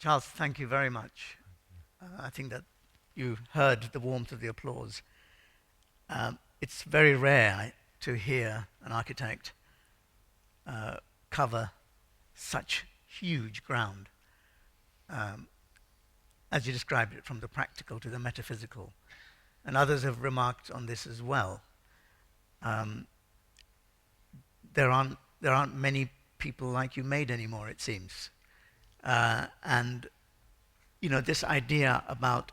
Charles, thank you very much. I think that you heard the warmth of the applause. It's very rare to hear an architect cover such huge ground, um, as you described it, from the practical to the metaphysical. And others have remarked on this as well. Um, there aren't many people like you made anymore, it seems. And this idea about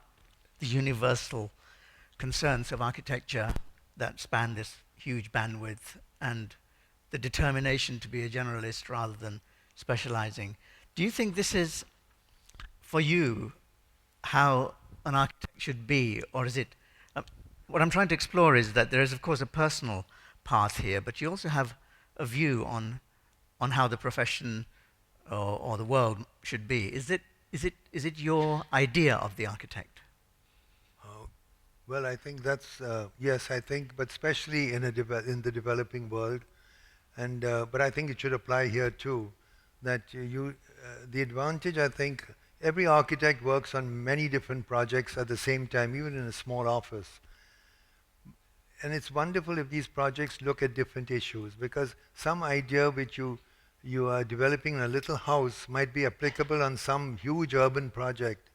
the universal concerns of architecture that span this huge bandwidth and the determination to be a generalist rather than specializing. Do you think this is, for you, how an architect should be, or is it? What I'm trying to explore is that there is, of course, a personal path here, but you also have a view on how the profession or the world should be. Is it your idea of the architect? Uh, well, I think that's yes, I think, but especially in the developing world, and but I think it should apply here too. That the advantage, I think, every architect works on many different projects at the same time, even in a small office. And it's wonderful if these projects look at different issues, because some idea which you are developing in a little house might be applicable on some huge urban project.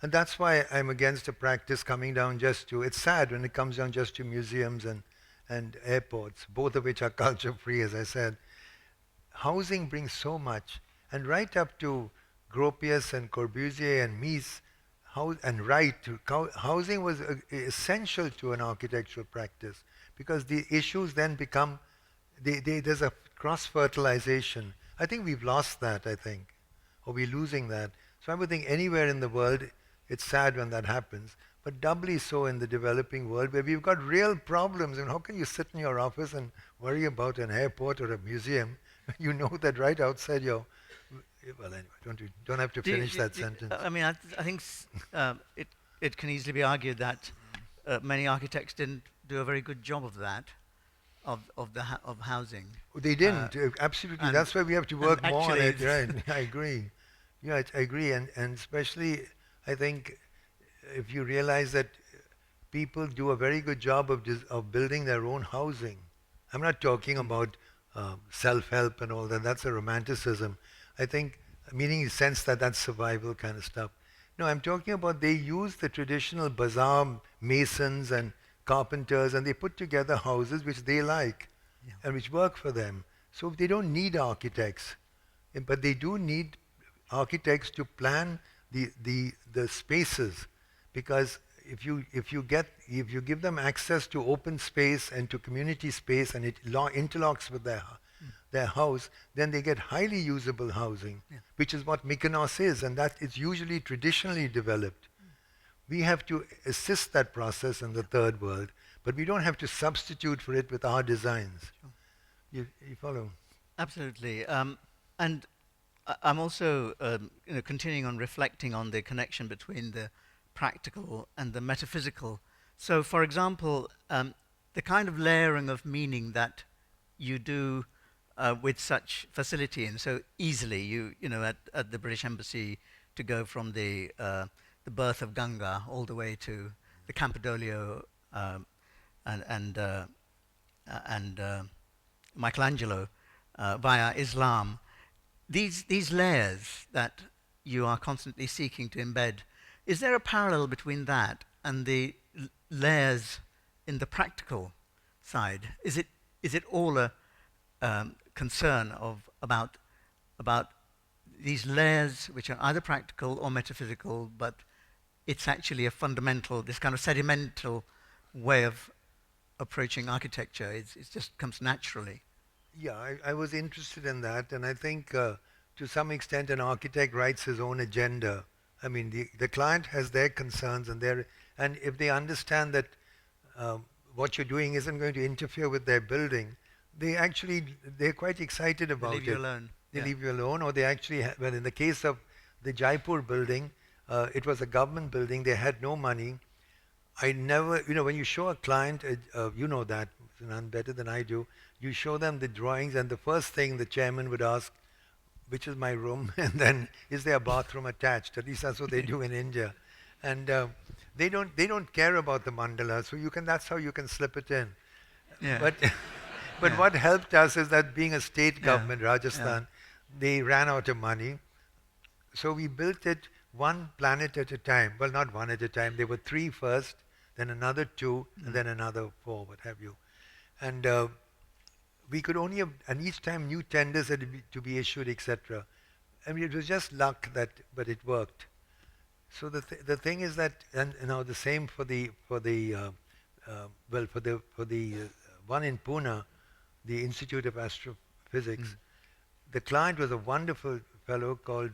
And that's why I'm against a practice coming down just to, it's sad when it comes down just to museums and airports, both of which are culture free, as I said. Housing brings so much, and right up to Gropius and Corbusier and Mies, and Wright, housing was essential to an architectural practice, because the issues then become, there's a cross-fertilization. I think we've lost that, I think, or we're losing that. So I would think anywhere in the world, it's sad when that happens, but doubly so in the developing world, where we've got real problems. And how can you sit in your office and worry about an airport or a museum? You know that right outside your... Well, anyway, don't have to finish that sentence. I mean, I think it can easily be argued that many architects didn't do a very good job of that, of housing. They didn't, absolutely. That's why we have to work more on it, right? I agree. Yeah, I agree. And especially, I think, if you realize that people do a very good job of building their own housing. I'm not talking about self-help and all that. That's a romanticism. I think, meaning in the sense that that's survival kind of stuff. No, I'm talking about they use the traditional bazaar masons and carpenters, and they put together houses which they like, yeah, and which work for them. So they don't need architects, but they do need architects to plan the spaces, because if you give them access to open space and to community space, and it interlocks with their house, then they get highly usable housing, yeah, which is what Mykonos is, and that is usually traditionally developed. We have to assist that process in the third world, but we don't have to substitute for it with our designs. Sure. You follow? Absolutely. And I'm also continuing on reflecting on the connection between the practical and the metaphysical. So, for example, the kind of layering of meaning that you do with such facility and so easily, at the British Embassy, to go from the birth of Ganga all the way to the Campidoglio and Michelangelo via Islam. These layers that you are constantly seeking to embed, is there a parallel between that and the layers in the practical side? Is it all a concern about these layers which are either practical or metaphysical, but it's actually a fundamental, this kind of sedimental way of approaching architecture? It just comes naturally. Yeah, I was interested in that, and I think to some extent an architect writes his own agenda. I mean, the client has their concerns, and if they understand that what you're doing isn't going to interfere with their building, they're quite excited about it. They leave you alone. They leave you alone, or they actually, well, in the case of the Jaipur building, it was a government building, they had no money. I never, when you show a client, you know that, none better than I do, you show them the drawings, and the first thing the chairman would ask, which is my room, and then is there a bathroom attached? At least that's what they do in India. And they don't care about the mandala, so that's how you can slip it in. Yeah. But but Yeah. what helped us is that being a state Yeah. government, Yeah. Rajasthan, they ran out of money. So we built it one planet at a time. Well, not one at a time. There were three first, then another two, and then another four, what have you. And we could only have, and each time new tenders had to be issued, etc. I mean, it was just luck but it worked. So the thing is that, and now the same for the one in Pune, the Institute of Astrophysics. The client was a wonderful fellow called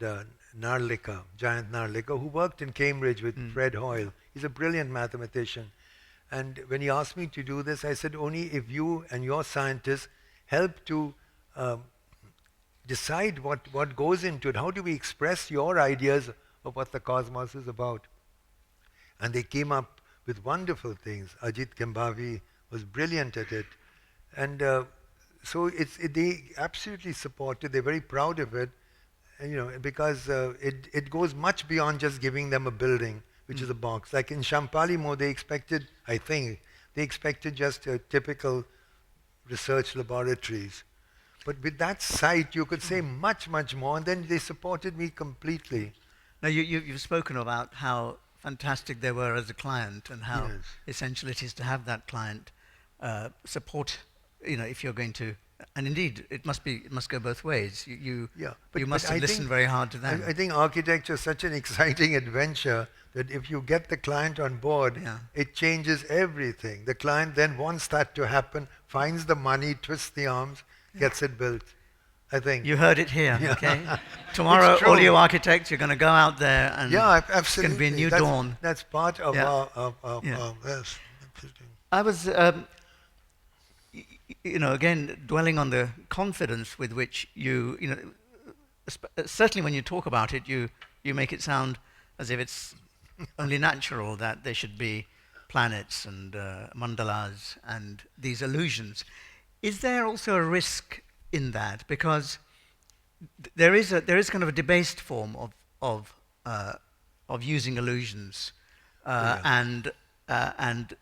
Narlika, Giant Narlika, who worked in Cambridge with Fred Hoyle. He's a brilliant mathematician. And when he asked me to do this, I said, only if you and your scientists help to decide what goes into it. How do we express your ideas of what the cosmos is about? And they came up with wonderful things. Ajit Kembavi was brilliant at it. And so they absolutely support it. They're very proud of it, and, because it goes much beyond just giving them a building, which is a box. Like in Champalimaud, they expected just a typical research laboratories. But with that site, you could say much, much more, and then they supported me completely. Now, you've spoken about how fantastic they were as a client and how Yes. essential it is to have that client support, if you're going to, and indeed, it must go both ways. You must have listened very hard to them. I think architecture is such an exciting adventure that if you get the client on board, it changes everything. The client then wants that to happen, finds the money, twists the arms, gets it built. I think. You heard it here, okay? Tomorrow, all you architects, you're going to go out there and absolutely. It's going to be a new dawn. That's part of our yes. I was, again, dwelling on the confidence with which certainly when you talk about it, you make it sound as if it's only natural that there should be planets and mandalas and these illusions. Is there also a risk in that? Because there is kind of a debased form of using illusions, and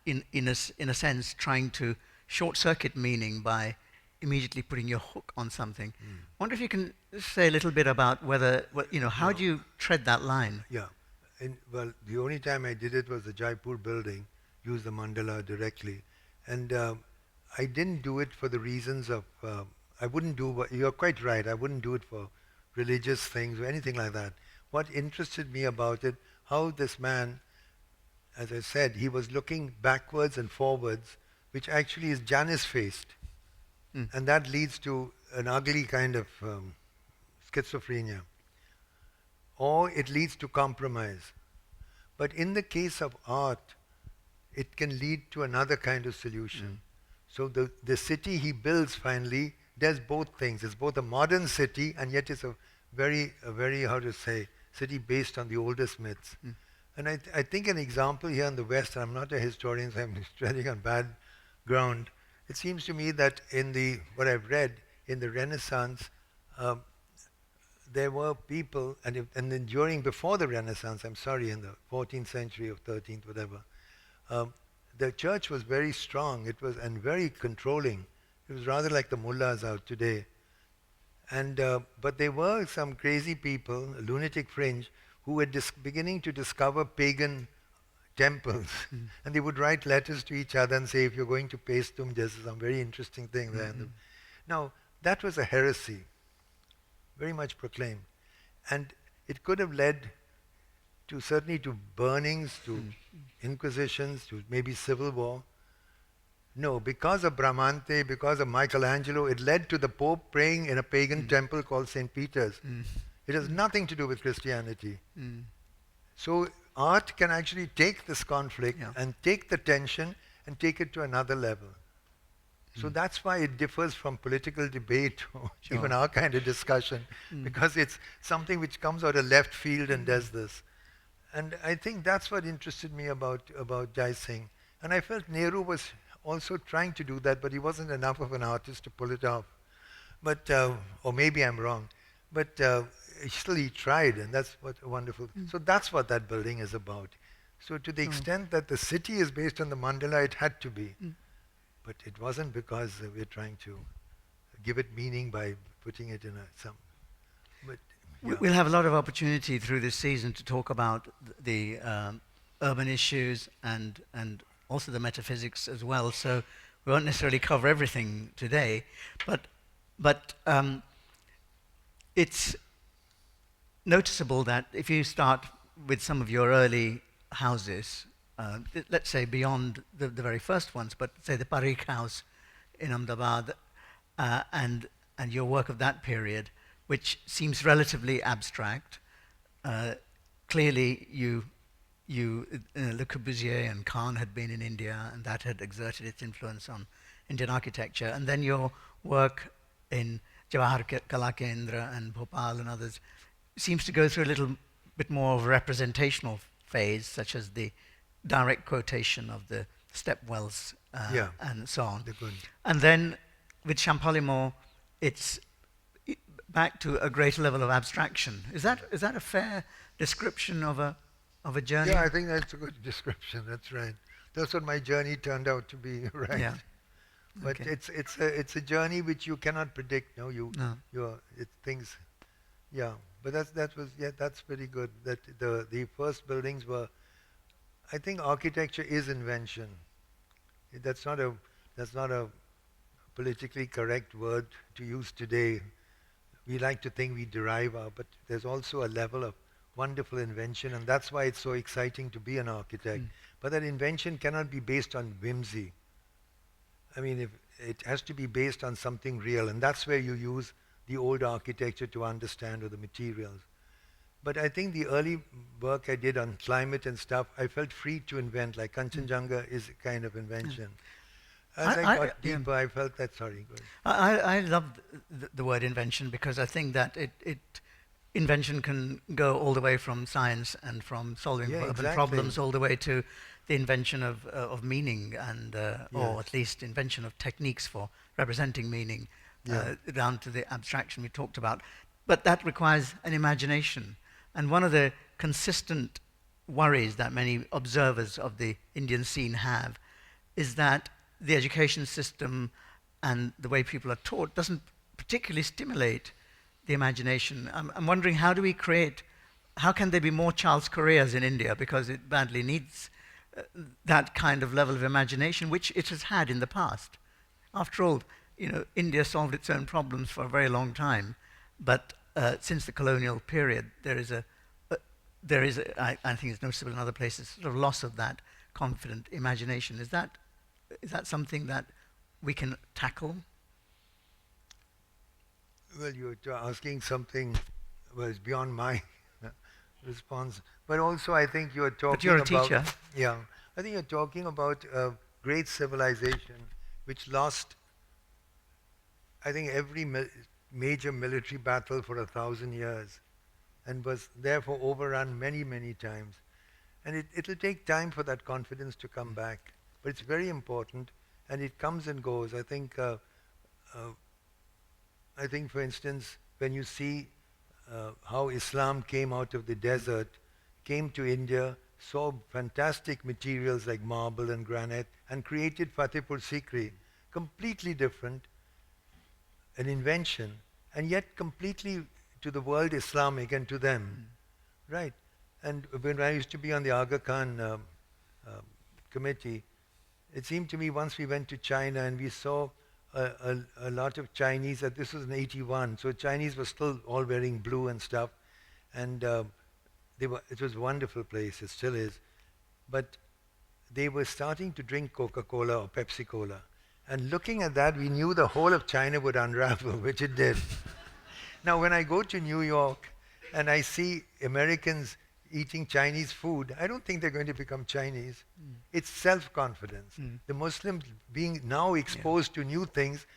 in a sense trying to short circuit meaning by immediately putting your hook on something. I wonder if you can say a little bit about how do you tread that line? Yeah. Well, the only time I did it was the Jaipur building, used the mandala directly. And I didn't do it for the reasons of, I wouldn't do, you're quite right, I wouldn't do it for religious things or anything like that. What interested me about it, how this man, as I said, he was looking backwards and forwards, which actually is Janus-faced. And that leads to an ugly kind of schizophrenia. Or it leads to compromise. But in the case of art, it can lead to another kind of solution. So the city he builds finally does both things. It's both a modern city and yet it's a very, how to say, city based on the oldest myths. And I think an example here in the West, I'm not a historian, so I'm treading on bad ground. It seems to me that what I've read, in the Renaissance, there were people, and then before the Renaissance, in the 14th century or 13th, whatever, the church was very strong. It was, and very controlling. It was rather like the mullahs out today. And but there were some crazy people, a lunatic fringe, who were beginning to discover pagan temples. And they would write letters to each other and say, if you're going to Paestum, there's some very interesting thing there. Now, that was a heresy, very much proclaimed. And it could have led to certainly to burnings, to inquisitions, to maybe civil war. No, because of Bramante, because of Michelangelo, it led to the Pope praying in a pagan temple called St. Peter's. It has nothing to do with Christianity. So art can actually take this conflict and take the tension and take it to another level. So that's why it differs from political debate or even our kind of discussion, because it's something which comes out of left field and does this. And I think that's what interested me about Jai Singh. And I felt Nehru was also trying to do that, but he wasn't enough of an artist to pull it off. But, or maybe I'm wrong. but still he tried, and that's what a wonderful. So that's what that building is about. So to the extent that the city is based on the mandala, it had to be, but it wasn't because we're trying to give it meaning by putting it in some. But yeah. We'll have a lot of opportunity through this season to talk about the urban issues and also the metaphysics as well. So we won't necessarily cover everything today, but it's noticeable that if you start with some of your early houses, let's say beyond the very first ones, but say the Parikh house in Ahmedabad, and your work of that period, which seems relatively abstract. Clearly, Le Corbusier and Khan had been in India, and that had exerted its influence on Indian architecture. And then your work in Jawahar Kala Kendra and Bhopal and others seems to go through a little bit more of a representational phase, such as the direct quotation of the stepwells and so on. And then with Champollion, it's back to a greater level of abstraction. Is that a fair description of a journey? Yeah, I think that's a good description. That's right. That's what my journey turned out to be. Right. Yeah. But Okay. it's a journey which you cannot predict. No, things. Yeah, but that's pretty good. That the first buildings were. I think architecture is invention. That's not a politically correct word to use today. We like to think we derive our, but there's also a level of wonderful invention, and that's why it's so exciting to be an architect. But that invention cannot be based on whimsy. I mean, if it has to be based on something real, and that's where you use the old architecture to understand, or the materials. But I think the early work I did on climate and stuff, I felt free to invent, like Kanchenjunga is a kind of invention. As I got deeper, I felt that, sorry, go ahead. I love the word invention, because I think that invention can go all the way from science and from solving urban problems all the way to the invention of meaning and or at least invention of techniques for representing meaning, down to the abstraction we talked about. But that requires an imagination. And one of the consistent worries that many observers of the Indian scene have is that the education system and the way people are taught doesn't particularly stimulate the imagination. I'm wondering, how can there be more Charles Correas in India, because it badly needs that kind of level of imagination, which it has had in the past. After all, India solved its own problems for a very long time, but since the colonial period, there is I think it's noticeable in other places, sort of loss of that confident imagination. Is that something that we can tackle? Well, you're asking something was beyond my response, but also I think you're talking about. But you're a teacher. Yeah, I think you're talking about a great civilization which lost, I think, every major military battle for 1,000 years, and was therefore overrun many, many times. And it'll take time for that confidence to come back, but it's very important, and it comes and goes. I think, for instance, when you see how Islam came out of the desert, came to India, saw fantastic materials like marble and granite, and created Fatehpur Sikri, completely different, an invention, and yet completely to the world Islamic and to them, right? And when I used to be on the Aga Khan committee, it seemed to me once we went to China and we saw a lot of Chinese, this was in 81, so Chinese were still all wearing blue and stuff, and it was a wonderful place, it still is, but they were starting to drink Coca-Cola or Pepsi-Cola, and looking at that, we knew the whole of China would unravel, which it did. Now, when I go to New York and I see Americans eating Chinese food, I don't think they're going to become Chinese. It's self-confidence. The Muslims being now exposed to new things,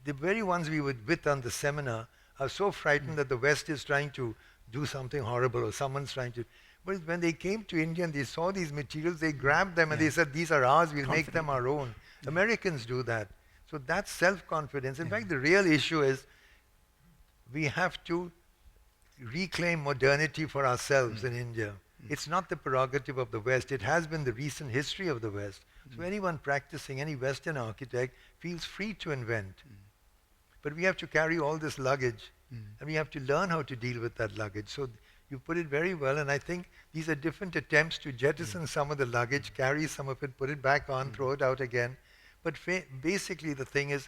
the very ones we were with on the seminar are so frightened that the West is trying to do something horrible or someone's trying to. But when they came to India and they saw these materials, they grabbed them and they said, these are ours, we'll make them our own. Americans do that. So that's self-confidence. In fact, the real issue is we have to reclaim modernity for ourselves in India. It's not the prerogative of the West. It has been the recent history of the West. So anyone practicing, any Western architect, feels free to invent. But we have to carry all this luggage, and we have to learn how to deal with that luggage. So you put it very well, and I think these are different attempts to jettison some of the luggage, carry some of it, put it back on, throw it out again. But basically the thing is,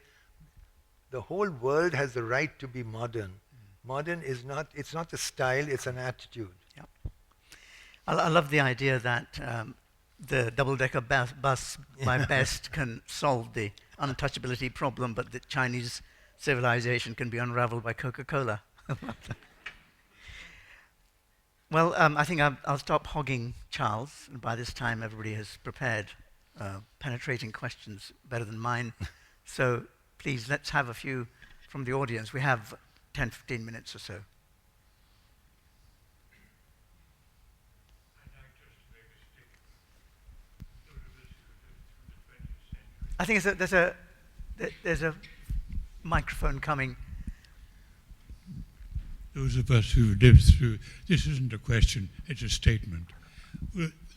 the whole world has the right to be modern. Modern is not, it's not a style, it's an attitude. Yep. I love the idea that the double-decker bus by best can solve the untouchability problem, but the Chinese civilization can be unraveled by Coca-Cola. Well, I think I'll stop hogging Charles, and by this time everybody has prepared penetrating questions better than mine. So please, let's have a few from the audience. We have 10, 15 minutes or so. I think there's a microphone coming. Those of us who lived through, this isn't a question, it's a statement.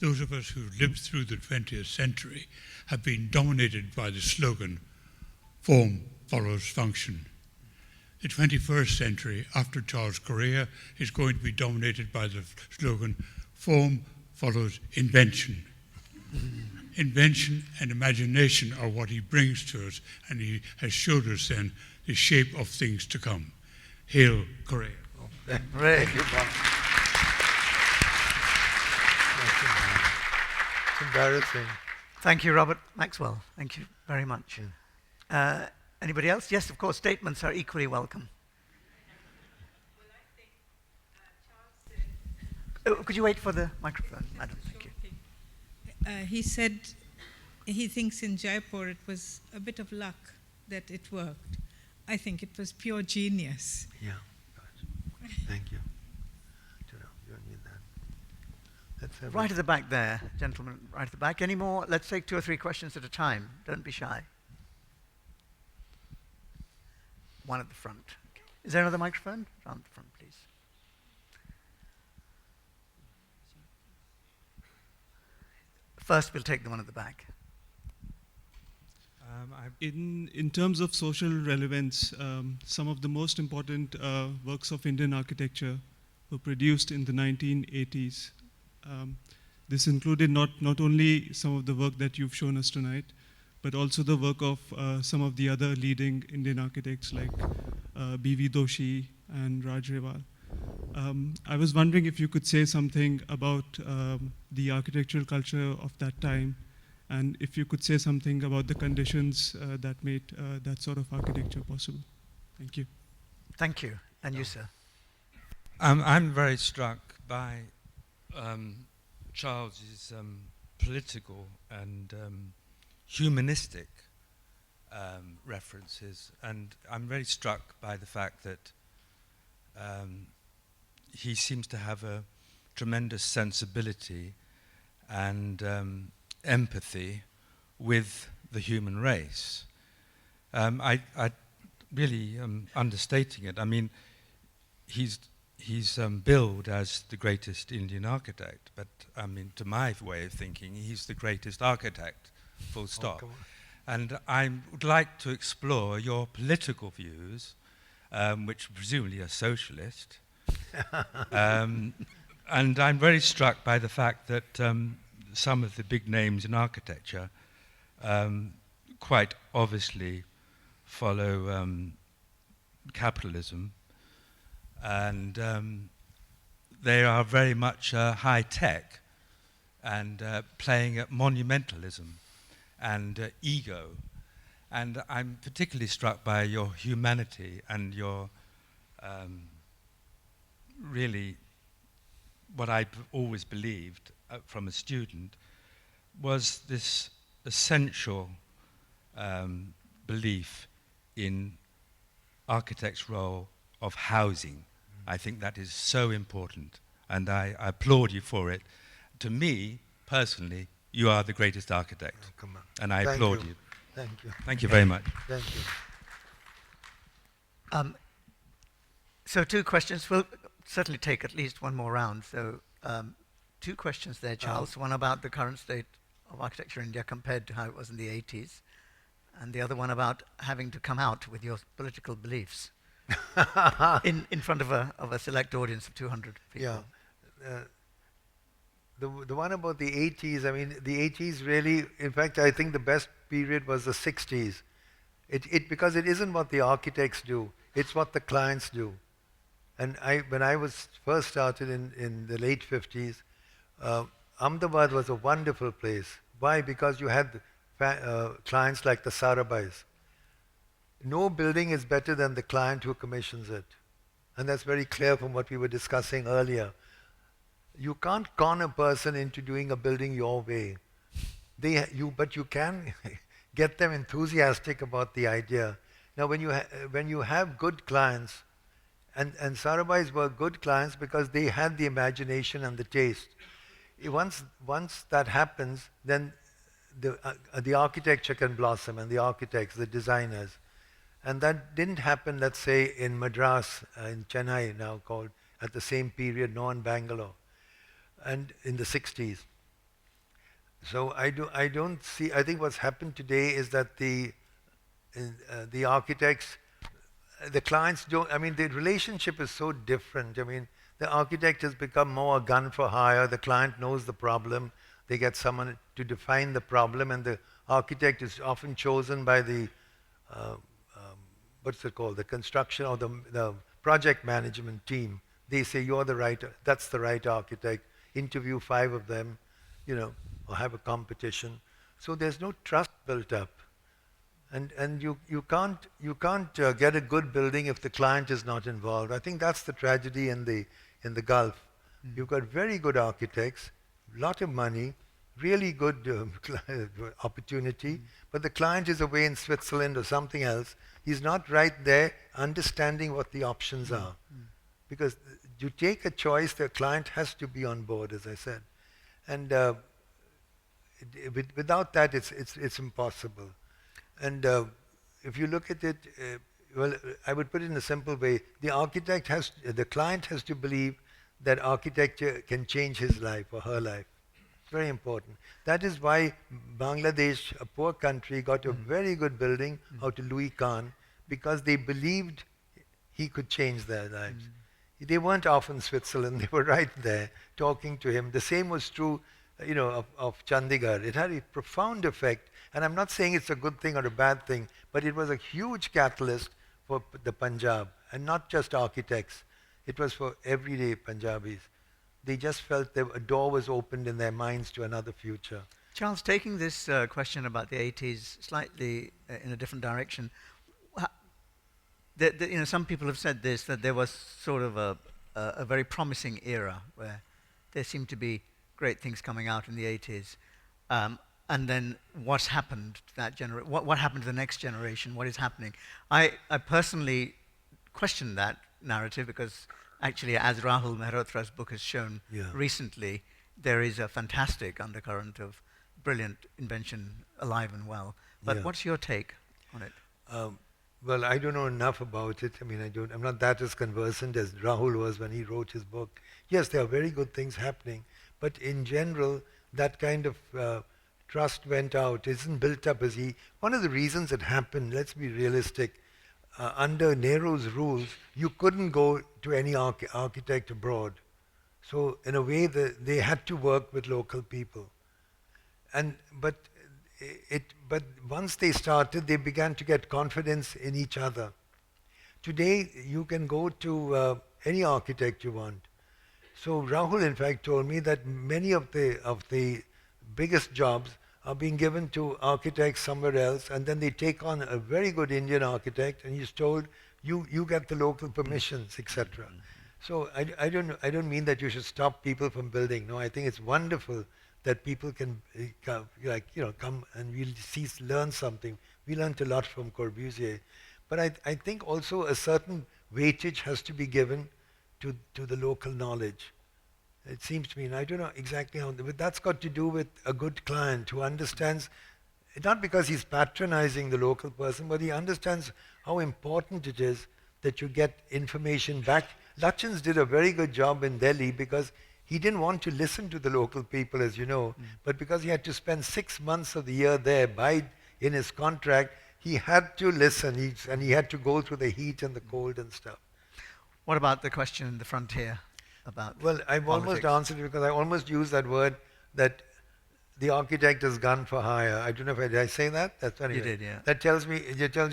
Those of us who lived through the 20th century have been dominated by the slogan, form follows function. The 21st century, after Charles Correa, is going to be dominated by the slogan, form follows invention. Invention and imagination are what he brings to us, and he has showed us then the shape of things to come. Hail Correa. Thank you, Bob. It's embarrassing. Thank you, Robert Maxwell. Thank you very much. Anybody else? Yes, of course, statements are equally welcome. Well, I think Charles said... Could you wait for the microphone, madam? Thank you. He said he thinks in Jaipur it was a bit of luck that it worked. I think it was pure genius. Yeah, gotcha. Thank you. You don't need that. That's Right at the back there, gentlemen, right at the back. Any more? Let's take 2 or 3 questions at a time. Don't be shy. One at the front. Okay. Is there another microphone? Around the front, please. First, we'll take the one at the back. In terms of social relevance, some of the most important works of Indian architecture were produced in the 1980s. This included not only some of the work that you've shown us tonight, but also the work of some of the other leading Indian architects like B.V. Doshi and Raj Rewal. I was wondering if you could say something about the architectural culture of that time, and if you could say something about the conditions that made that sort of architecture possible. Thank you. Thank you. And you, sir? I'm very struck by Charles's political and humanistic references, and I'm very struck by the fact that he seems to have a tremendous sensibility and empathy with the human race. I really understating it. I mean, he's billed as the greatest Indian architect, but I mean, to my way of thinking, he's the greatest architect, full stop. And I would like to explore your political views, which presumably are socialist. And I'm very struck by the fact that some of the big names in architecture quite obviously follow capitalism, and they are very much high tech and playing at monumentalism and ego. And I'm particularly struck by your humanity and your really what I always believed from a student was this essential belief in architects' role of housing. I think that is so important, and I applaud you for it. To me, personally, you are the greatest architect, and I applaud you. Thank you. Thank you very much. Thank you. So 2 questions. We'll certainly take at least one more round. So, two questions there, Charles. One about the current state of architecture in India compared to how it was in the 80s, and the other one about having to come out with your political beliefs in front of a select audience of 200 people. Yeah. The one about the 80s, I mean, the 80s really, in fact, I think the best period was the 60s. Because it isn't what the architects do, it's what the clients do. And when I was first started in the late 50s, Ahmedabad was a wonderful place. Why? Because you had clients like the Sarabhais. No building is better than the client who commissions it. And that's very clear from what we were discussing earlier. You can't con a person into doing a building your way. But you can get them enthusiastic about the idea. Now, when you have good clients, and Sarabhais were good clients because they had the imagination and the taste. Once that happens, then the architecture can blossom, and the architects, the designers. And that didn't happen, let's say, in Madras, in Chennai now called, at the same period, nor in Bangalore, and in the 60s. So I don't see, I think what's happened today is that the architects, the clients don't, I mean, the relationship is so different. I mean, the architect has become more a gun for hire. The client knows the problem. They get someone to define the problem, and the architect is often chosen by the, what's it called, the construction or the project management team. They say, you're the right, that's the right architect. Interview 5 of them, or have a competition. So there's no trust built up. And you can't get a good building if the client is not involved. I think that's the tragedy in the Gulf. You've got very good architects, lot of money, really good opportunity, but the client is away in Switzerland or something else. He's not right there understanding what the options are. Because you take a choice, the client has to be on board, as I said. And without that, it's impossible. And if you look at it, well, I would put it in a simple way. The client has to believe that architecture can change his life or her life. It's very important. That is why Bangladesh, a poor country, got a very good building out of Louis Kahn, because they believed he could change their lives. They weren't off in Switzerland. They were right there talking to him. The same was true, of Chandigarh. It had a profound effect. And I'm not saying it's a good thing or a bad thing, but it was a huge catalyst for the Punjab, and not just architects. It was for everyday Punjabis. They just felt a door was opened in their minds to another future. Charles, taking this question about the 80s slightly in a different direction, some people have said this, that there was sort of a very promising era where there seemed to be great things coming out in the 80s. And then what's happened to that generation? What happened to the next generation? What is happening? I personally question that narrative, because actually, as Rahul Mehrotra's book has shown recently, there is a fantastic undercurrent of brilliant invention alive and well. But what's your take on it? Well, I don't know enough about it. I mean, I'm not that as conversant as Rahul was when he wrote his book. Yes, there are very good things happening, but in general, that kind of trust went out, isn't built up as one of the reasons it happened, let's be realistic, under Nehru's rules, you couldn't go to any architect abroad. So in a way, they had to work with local people. But once they started, they began to get confidence in each other. Today, you can go to any architect you want. So Rahul, in fact, told me that many of the biggest jobs are being given to architects somewhere else, and then they take on a very good Indian architect, and he's told, you get the local permissions, etc. So I don't mean that you should stop people from building. No, I think it's wonderful that people can come and learn something. We learned a lot from Corbusier. But I think also a certain weightage has to be given to the local knowledge. It seems to me, and I don't know exactly how, but that's got to do with a good client who understands, not because he's patronizing the local person, but he understands how important it is that you get information back. Lutyens did a very good job in Delhi because he didn't want to listen to the local people, as you know, but because he had to spend 6 months of the year there, in his contract, he had to listen, and he had to go through the heat and the cold and stuff. What about the question in the front here about Well, I've almost politics? answered it because I almost used that word that the architect is gun for hire. I don't know if did I say that? That's anyway. You did, yeah. That tells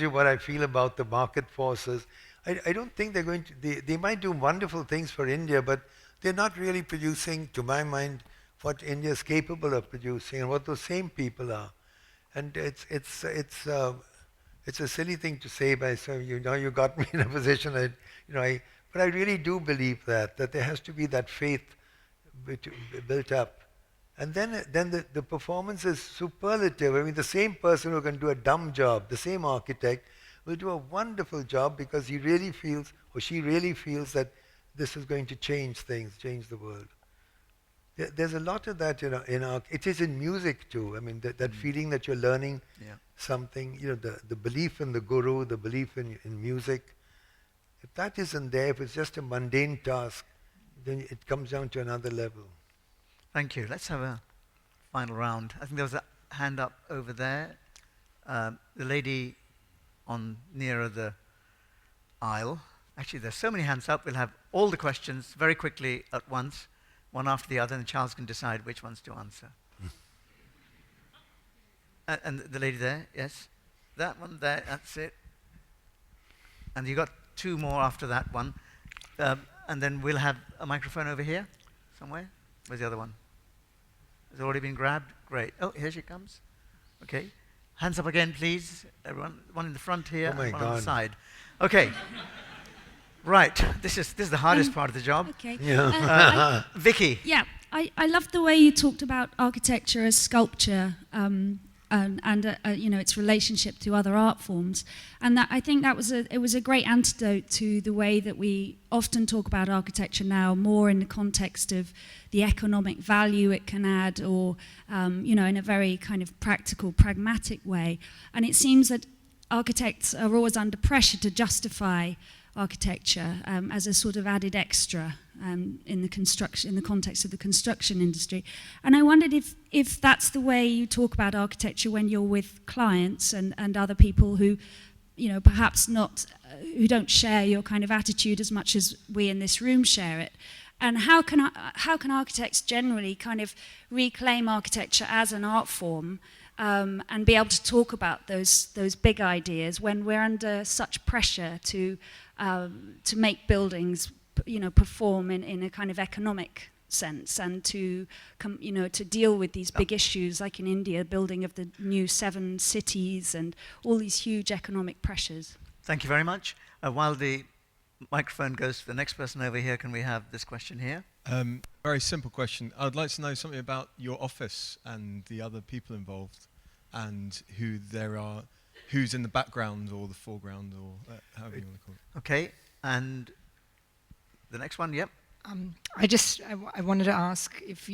you what I feel about the market forces. I don't think they're going to. They might do wonderful things for India, but they're not really producing, to my mind, what India is capable of producing and what those same people are. And it's a silly thing to say, but you got me in a position. But I really do believe that there has to be that faith built up. And then the performance is superlative. I mean, the same person who can do a dumb job, the same architect, will do a wonderful job because he really feels, or she really feels, that this is going to change things, change the world. There's a lot of that in art. It is in music too. I mean, that feeling that you're learning something, the belief in the guru, the belief in music. If that isn't there, if it's just a mundane task, then it comes down to another level. Thank you. Let's have a final round. I think there was a hand up over there. The lady nearer the aisle. Actually, there's so many hands up. We'll have all the questions very quickly at once, one after the other, and Charles can decide which ones to answer. And the lady there, yes? That one there, that's it. And you got two more after that one. And then we'll have a microphone over here somewhere. Where's the other one? Has it already been grabbed? Great. Oh, here she comes. Okay. Hands up again, please. Everyone. One in the front here, Oh my and one God. on the side. Okay. Right. This is the hardest part of the job. Okay. Yeah. Vicky. Yeah, I love the way you talked about architecture as sculpture and its relationship to other art forms, and that I think it was a great antidote to the way that we often talk about architecture now, more in the context of the economic value it can add, or in a very kind of practical, pragmatic way. And it seems that architects are always under pressure to justify architecture as a sort of added extra in the context of the construction industry. And I wondered if that's the way you talk about architecture when you're with clients and other people who, perhaps not, who don't share your kind of attitude as much as we in this room share it. And how can architects generally kind of reclaim architecture as an art form and be able to talk about those big ideas when we're under such pressure to make buildings, perform in a kind of economic sense, and to deal with these big issues like in India, building of the new 7 cities and all these huge economic pressures. Thank you very much. While the microphone goes to the next person over here, can we have this question here? Very simple question. I'd like to know something about your office and the other people involved, and who's in the background or the foreground, or however you want to call it. Okay, and the next one, yep. I wanted to ask if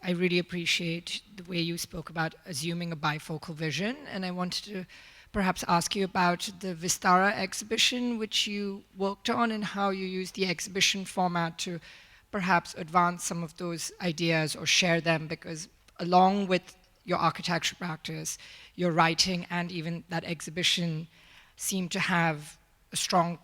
I really appreciate the way you spoke about assuming a bifocal vision, and I wanted to perhaps ask you about the Vistara exhibition, which you worked on, and how you used the exhibition format to perhaps advance some of those ideas or share them, because along with your architecture practice, your writing, and even that exhibition seem to have a strong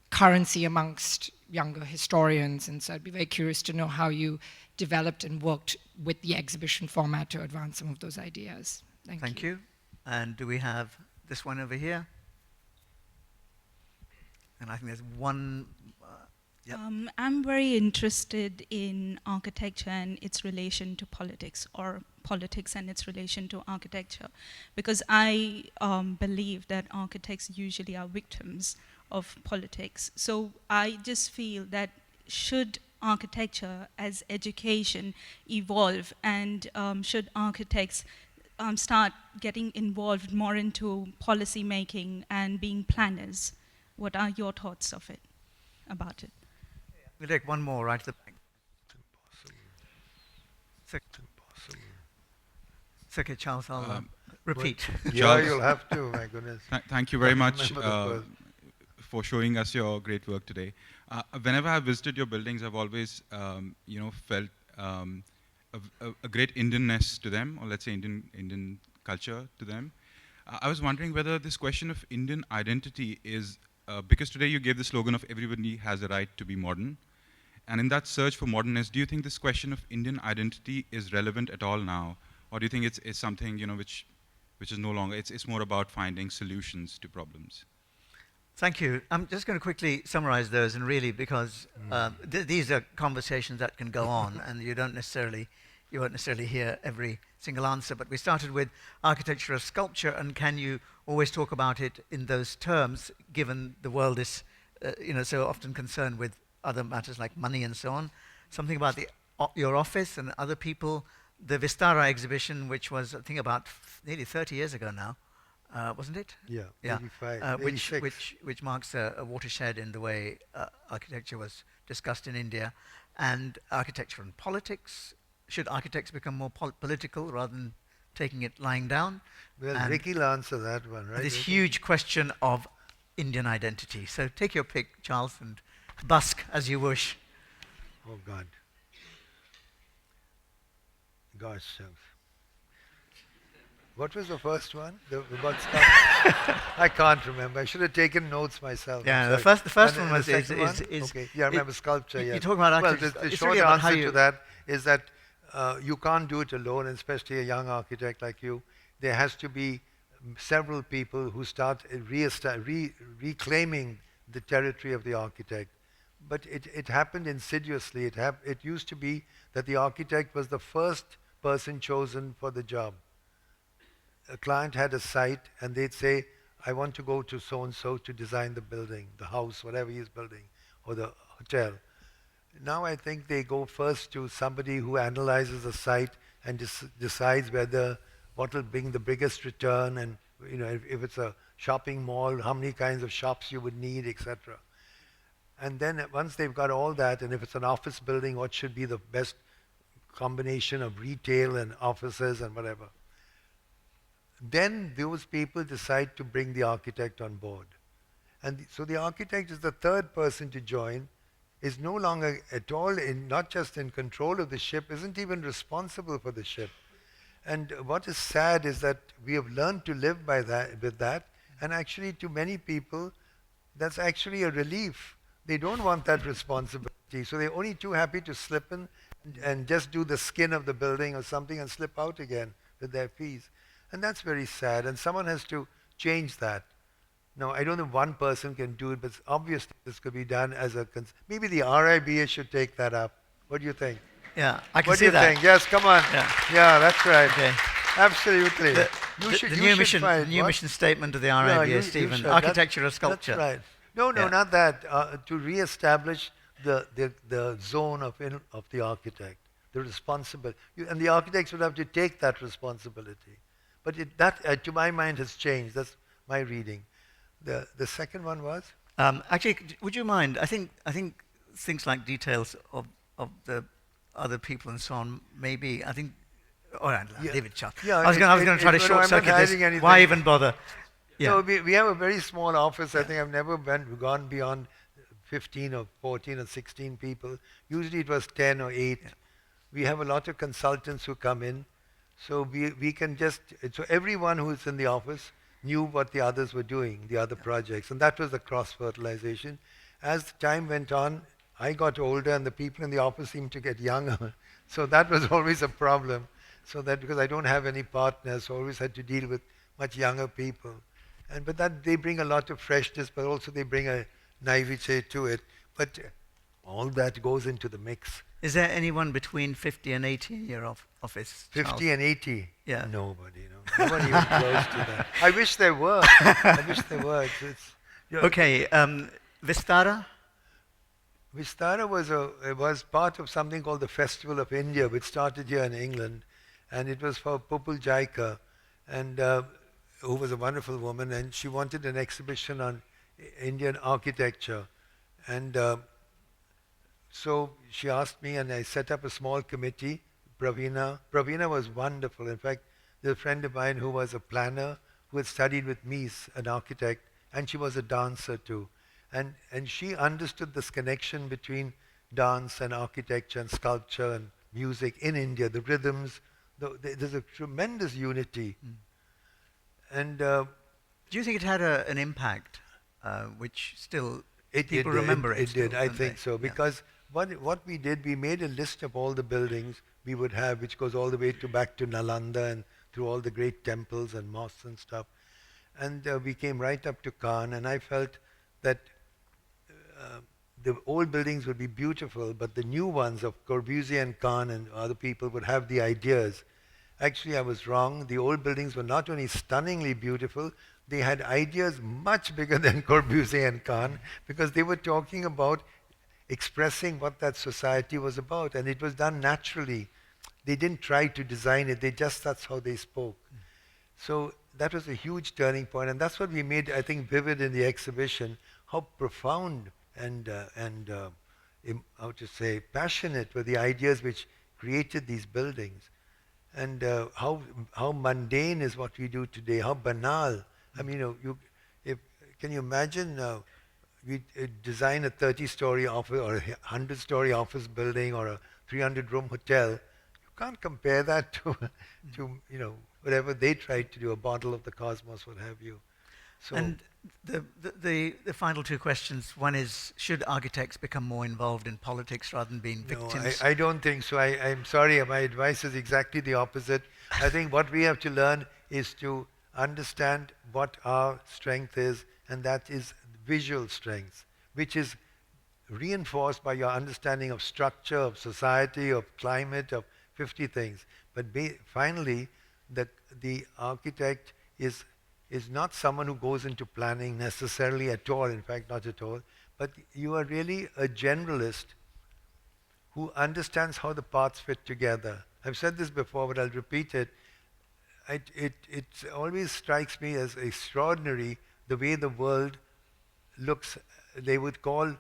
currency amongst younger historians. And so I'd be very curious to know how you developed and worked with the exhibition format to advance some of those ideas. Thank you. And do we have this one over here? And I think there's one. Yep. I'm very interested in architecture and its relation to politics, or politics and its relation to architecture, because I believe that architects usually are victims of politics. So I just feel that should architecture as education evolve, and should architects start getting involved more into policy making and being planners? What are your thoughts about it? We'll take one more right at the back. It's impossible. It's okay, Charles, I'll repeat. Yeah, you'll have to, my goodness. Thank you very much. Remember the for showing us your great work today. Whenever I've visited your buildings, I've always, felt a great Indianness to them, or let's say Indian culture to them. I was wondering whether this question of Indian identity is, because today you gave the slogan of everybody has a right to be modern, and in that search for modernness, do you think this question of Indian identity is relevant at all now? Or do you think it's something, which is no longer, it's more about finding solutions to problems? Thank you. I'm just going to quickly summarize those, and really, because these are conversations that can go on, and you won't necessarily hear every single answer. But we started with architecture as sculpture, and can you always talk about it in those terms, given the world is, so often concerned with other matters like money and so on. Something about your office and other people. The Vistara Exhibition, which was, I think, about nearly 30 years ago now, wasn't it? Yeah, yeah. 85, which marks a watershed in the way architecture was discussed in India. And architecture and politics. Should architects become more political rather than taking it lying down? Well, and Ricky will answer that one, right? this huge question of Indian identity. So take your pick, Charles, and busk as you wish. Oh, God. Gosh. What was the first one? About stuff? I can't remember. I should have taken notes myself. Yeah, the first one was is okay. Yeah, I remember sculpture. You Yeah. talk about well, architecture. the short really answer to that is that you can't do it alone, and especially a young architect like you. There has to be several people who start reclaiming the territory of the architect. But it happened insidiously. It used to be that the architect was the first person chosen for the job. A client had a site, and they'd say, I want to go to so-and-so to design the building, the house, whatever he's building, or the hotel. Now I think they go first to somebody who analyzes the site and decides what will bring the biggest return, and if it's a shopping mall, how many kinds of shops you would need, etc. And then once they've got all that, and if it's an office building, what should be the best combination of retail and offices and whatever. Then those people decide to bring the architect on board. And so the architect is the third person to join, is no longer at all, not just in control of the ship, isn't even responsible for the ship. And what is sad is that we have learned to live with that, and actually to many people, that's actually a relief. They don't want that responsibility, so they're only too happy to slip in and just do the skin of the building or something and slip out again with their fees. And that's very sad, and someone has to change that. Now, I don't know if one person can do it, but obviously this could be done as maybe the RIBA should take that up. What do you think? Yeah, I can what see do you that. think? Yes, come on. Yeah, that's right. Okay. Absolutely. The new mission statement of the RIBA, Stephen. Architecture as sculpture. That's right. No, not that. To re-establish the zone of the architect, the responsibility. And the architects would have to take that responsibility. But that, to my mind, has changed. That's my reading. The second one was? Actually, would you mind? I think things like details of the other people and so on. Maybe I think. All right, leave it, Charles. Yeah, I was going to try to short circuit this. Anything. Why even bother? Yeah. No, we have a very small office. I think I've never gone beyond 15 or 14 or 16 people. Usually it was 10 or 8. Yeah. We have a lot of consultants who come in. So we can so everyone who is in the office knew what the others were doing, the other projects. And that was the cross-fertilization. As the time went on, I got older and the people in the office seemed to get younger. So that was always a problem. So that because I don't have any partners, so I always had to deal with much younger people. But that they bring a lot of freshness, but also they bring a naivete to it. But all that goes into the mix. Is there anyone between 50 and 80 in your office? 50 Charles? and 80? Yeah. Nobody, no. Nobody even close to that. I wish there were. I wish there were. Okay, Vistara? Vistara was part of something called the Festival of India, which started here in England. And it was for Pupul Jaika, and who was a wonderful woman, and she wanted an exhibition on Indian architecture. And so she asked me, and I set up a small committee, Pravina. Pravina was wonderful. In fact, there's a friend of mine who was a planner, who had studied with me, an architect, and she was a dancer too. And she understood this connection between dance and architecture and sculpture and music in India, the rhythms. There's a tremendous unity. And do you think it had an impact, which still people did, remember it did, I don't think they? so. Because what we did, we made a list of all the buildings we would have, which goes all the way back to Nalanda and through all the great temples and mosques and stuff. And we came right up to Cannes, and I felt that the old buildings would be beautiful, but the new ones of Corbusier and Kahn and other people would have the ideas. Actually, I was wrong. The old buildings were not only stunningly beautiful, they had ideas much bigger than Corbusier and Kahn, because they were talking about expressing what that society was about, and it was done naturally. They didn't try to design it, that's how they spoke. So that was a huge turning point, and that's what we made, I think, vivid in the exhibition, how profound and how to say, passionate were the ideas which created these buildings. And how mundane is what we do today, how banal. I mean, can you imagine we design a 30-story office or a 100-story office building or a 300-room hotel? You can't compare that to whatever they tried to do, a bottle of the cosmos, what have you. So and the final two questions. One is, should architects become more involved in politics rather than being victims? No, I don't think so. I'm sorry, my advice is exactly the opposite. I think what we have to learn is to understand what our strength is, and that is visual strength, which is reinforced by your understanding of structure, of society, of climate, of 50 things. But finally, the architect is not someone who goes into planning necessarily at all, in fact, not at all, but you are really a generalist who understands how the parts fit together. I've said this before, but I'll repeat it. It always strikes me as extraordinary the way the world looks. They would call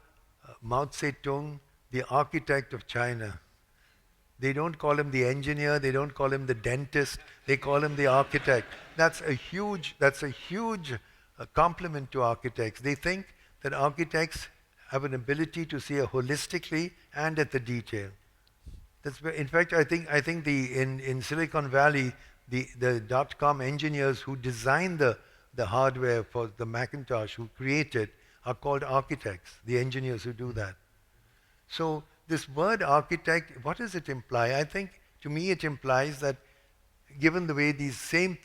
Mao Zedong the architect of China. They don't call him the engineer, they don't call him the dentist, they call him the architect. That's a huge compliment to architects. They think that architects have an ability to see holistically and at the detail. In fact, I think in Silicon Valley, the dot-com engineers who designed the hardware for the Macintosh, who created, are called architects, the engineers who do that. So this word architect, what does it imply? I think, to me, it implies that given the way these things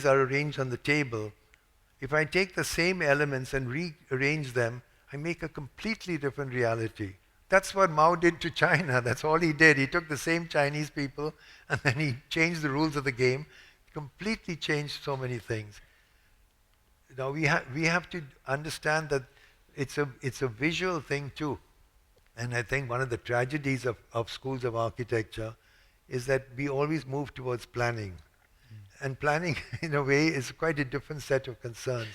are arranged on the table, if I take the same elements and rearrange them, I make a completely different reality. That's what Mao did to China. That's all he did. He took the same Chinese people and then he changed the rules of the game, completely changed so many things. Now we have to understand that it's a visual thing too. And I think one of the tragedies of schools of architecture is that we always move towards planning. And planning, in a way, is quite a different set of concerns.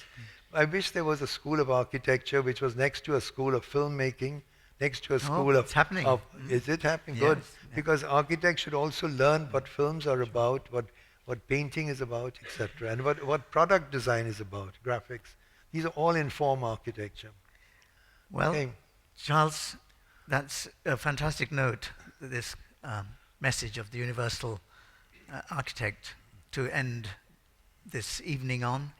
I wish there was a school of architecture which was next to a school of filmmaking, next to a school it's happening. Is it happening? Yes, Good. yeah. Because architects should also learn what films are about, what painting is about, etc., and what product design is about, graphics. These are all inform architecture. Well, Okay. Charles, that's a fantastic note, this message of the universal architect to end this evening on.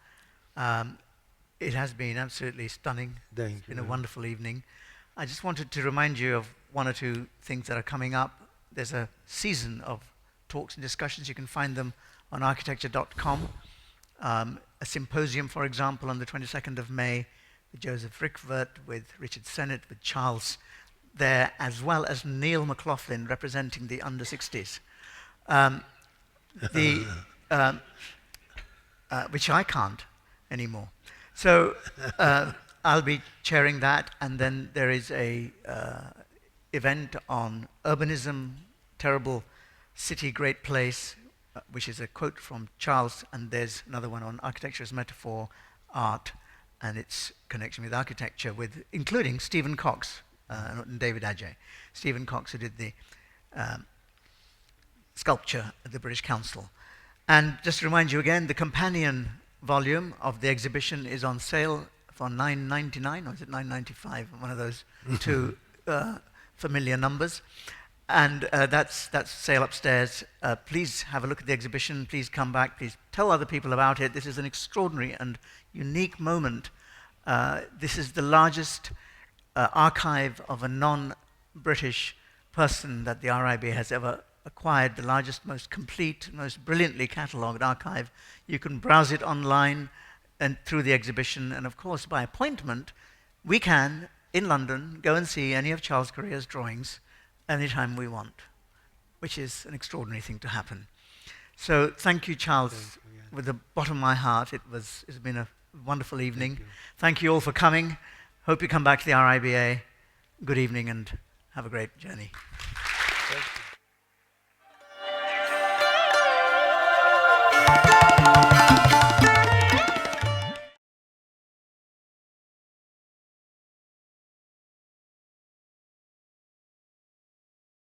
It has been absolutely stunning. Thank It's been you. a wonderful evening. I just wanted to remind you of one or two things that are coming up. There's a season of talks and discussions. You can find them on architecture.com. A symposium, for example, on the 22nd of May with Joseph Rickvert, with Richard Sennett, with Charles there, as well as Neil McLaughlin representing the under-60s. Which I can't anymore. So I'll be chairing that, and then there is a event on urbanism, terrible city, great place, which is a quote from Charles, and there's another one on architecture as metaphor, art, and its connection with architecture, with including Stephen Cox and David Adjaye. Stephen Cox, who did the sculpture at the British Council. And just to remind you again, the companion volume of the exhibition is on sale for $9.99, or is it $9.95? One of those two familiar numbers. And that's sale upstairs. Please have a look at the exhibition. Please come back. Please tell other people about it. This is an extraordinary and unique moment. This is the largest archive of a non-British person that the RIB has ever acquired, the largest, most complete, most brilliantly catalogued archive. You can browse it online and through the exhibition, and of course by appointment, we can, in London, go and see any of Charles Correa's drawings anytime we want, which is an extraordinary thing to happen. So thank you, Charles, with the bottom of my heart. It's been a wonderful evening. Thank you all for coming. Hope you come back to the RIBA. Good evening and have a great journey. Thank you.